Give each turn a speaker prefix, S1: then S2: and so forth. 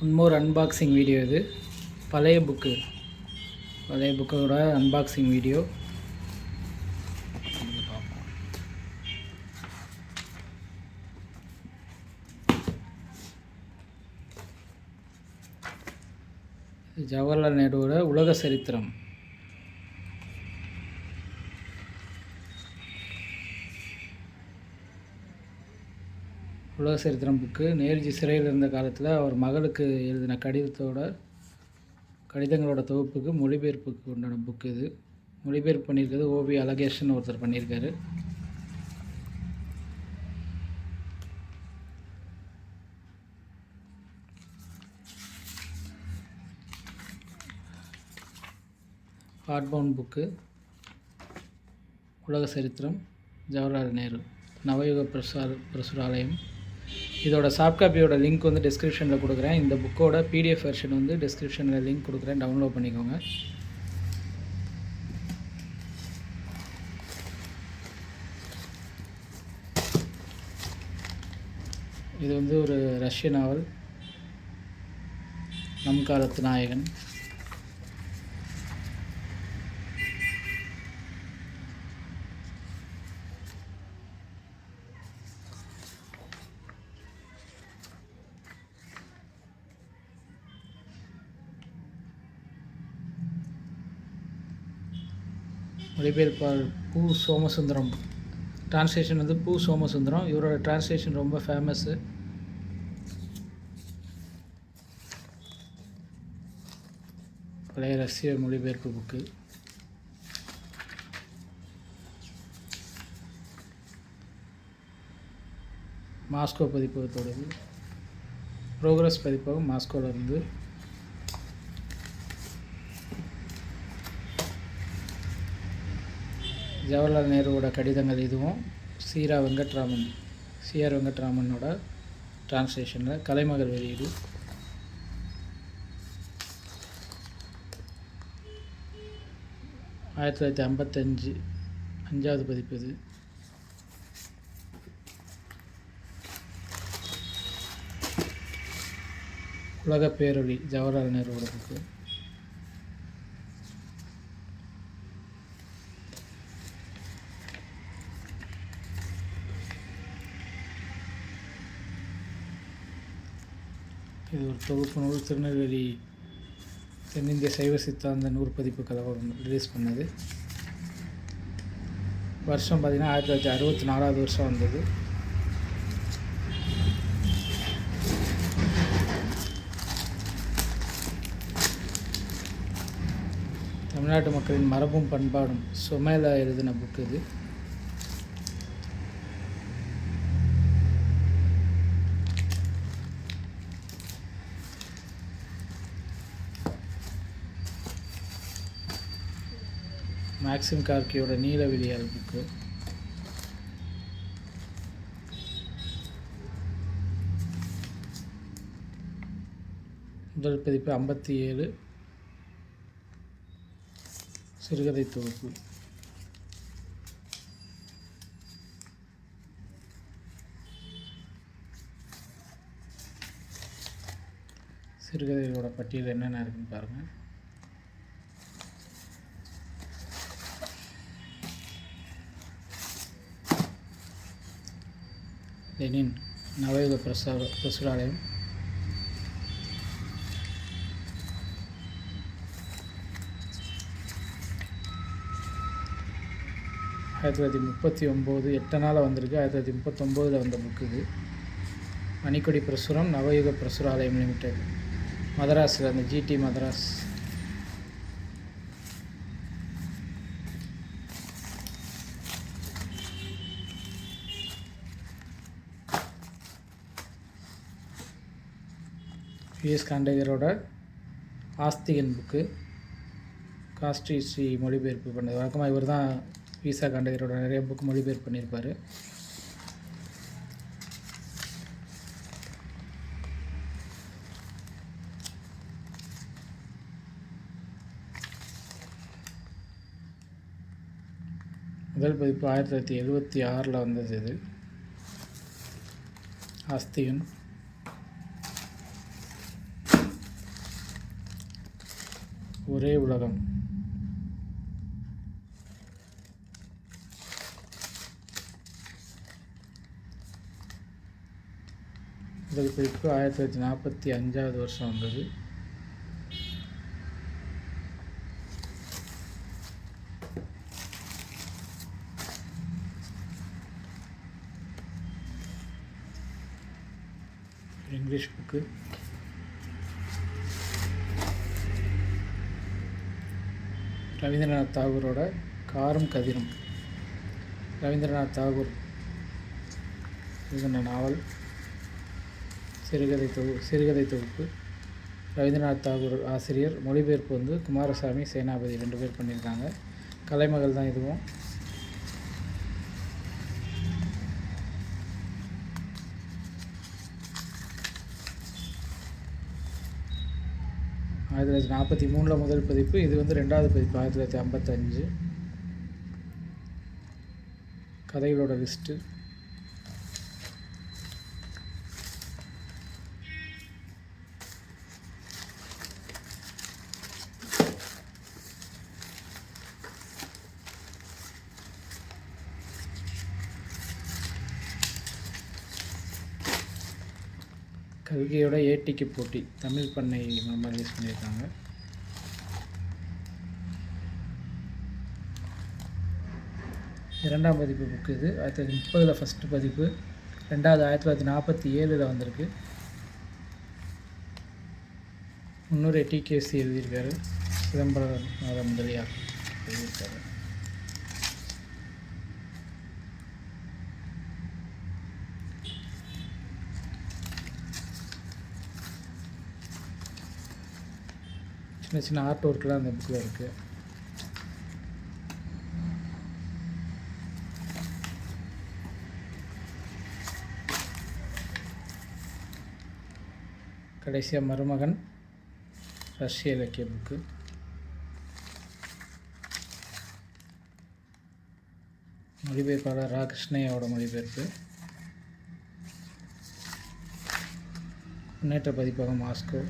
S1: One more unboxing video. இது பழைய புக்கோட அன்பாக்சிங் வீடியோ. ஜவஹர்லால் நேருவோட உலக சரித்திரம். உலக சரித்திரம் புக்கு. நேருஜி சிறையில் இருந்த காலத்தில் அவர் மகளுக்கு எழுதின கடிதங்களோட தொகுப்புக்கு மொழிபெயர்ப்புக்கு உண்டான புக்கு இது. மொழிபெயர்ப்பு பண்ணியிருக்கிறது ஓவி அழகேஷன் ஒருத்தர் பண்ணியிருக்காரு. ஹார்ட்பவுண்ட் புக்கு. உலக சரித்திரம், ஜவஹர்லால் நேரு, நவயுக பிரசுராலயம். இதோட சாஃப்ட் காப்பியோட லிங்க் வந்து டிஸ்கிரிப்ஷனில் கொடுக்குறேன். இந்த புக்கோட பிடிஎஃப் வெர்ஷன் வந்து டிஸ்கிரிப்ஷனில் லிங்க் கொடுக்குறேன், டவுன்லோட் பண்ணிக்கோங்க. இது வந்து ஒரு ரஷ்ய நாவல், நம் காலத்து நாயகன். மொழிபெயர்ப்பாளர் பூ சோமசுந்தரம். டிரான்ஸ்லேஷன் வந்து பூ சோமசுந்தரம். இவரோட டிரான்ஸ்லேஷன் ரொம்ப ஃபேமஸ்ஸு. பழைய ரஷ்ய மொழிபெயர்ப்பு புக்கு. மாஸ்கோ பதிப்பகத்தோடது. ப்ரோக்ரஸ் பதிப்பகம் மாஸ்கோவிலேருந்து. ஜவஹர்லால் நேருவோட கடிதங்கள் இதுவும். சிஆர் வெங்கட்ராமனோட டிரான்ஸ்லேஷனில் கலைமகள் வெளியீடு. ஆயிரத்தி 1955 5வது பதிப்பு இது. உலக பேரொளி, ஜவஹர்லால் நேருவோட புக்கு. இது ஒரு தொகுப்பு நூல். திருநெல்வேலி தென்னிந்திய சைவ சித்தாந்த நூற்பதிப்பு கழகம் ரிலீஸ் பண்ணது. வருஷம் பார்த்திங்கன்னா 1964வது வருஷம் வந்தது. தமிழ்நாட்டு மக்களின் மரபும் பண்பாடும் சுமேல எழுதின புக்கு இது. மேக்சிம் கார்கியோட நீலவிழியால் புக்கு. முதல் பதிப்பு 57 சிறுகதை தொகுப்பு. சிறுகதைகளோட பட்டியல் என்னென்ன இருக்குன்னு பாருங்கள். லெனின், நவயுக பிரசுராலயம். ஆயிரத்தி 1939 8 நாளில் வந்திருக்கு. 1939 வந்த புக்கு இது. மணிக்கொடி பிரசுரம், நவயுக பிரசுராலயம் லிமிடெட், மதராஸில், அந்த ஜிடி மதராஸ். பிஎஸ் காண்டகரோட ஆஸ்திகன் புக்கு. காஸ்ட்ரி ஸ்ரீ மொழிபெயர்ப்பு பண்ணது. வழக்கமாக இவர் தான் பிஎஸ் காண்டகரோட நிறைய புக்கு மொழிபெயர்ப்பு பண்ணியிருப்பார். முதல் பதிப்பு 1976 வந்தது. இது ஆஸ்திகன். ஒரே உலகம். முதல் பதிப்பு 1945 வருஷம் வந்தது. English book. ரவீந்திரநாத் தாகூரோட காரும் கதிரும். ரவீந்திரநாத் தாகூர் எழுதின நாவல், சிறுகதை தொகுப்பு. ரவீந்திரநாத் தாகூர் ஆசிரியர். மொழிபெயர்ப்பு வந்து குமாரசாமி, சேனாபதி 2 பேர் பண்ணியிருக்காங்க. கலைமகள் தான் இதுவும். ஆயிரத்தி 1943 முதல் பதிப்பு. இது வந்து 2வது பதிப்பு 1955. கதைகளோட லிஸ்ட்டு. கல்கியோட ஏட்டிக்கு போட்டி தமிழ் பண்ணை மூலமாக ரிலீஸ் பண்ணியிருக்காங்க. இரண்டாம் பதிப்பு புக்கு இது. 1930 ஃபஸ்ட்டு பதிப்பு. 2வது 1947 வந்திருக்கு. முன்னுரை டிகேசி எழுதியிருக்காரு. சிதம்பரநாத முதலியார் எழுதியிருக்காரு. சின்ன சின்ன ஆர்ட் ஒர்க்லாம் அந்த புக்கில் இருக்குது. கடைசியாக மருமகன் ரஷ்ய இலக்கிய புக்கு. மொழிபெயர்ப்பாளர் ரா கிருஷ்ணய்யாவோட மொழிபெயர்ப்பு. முன்னேற்ற பதிப்பகம் மாஸ்கோ.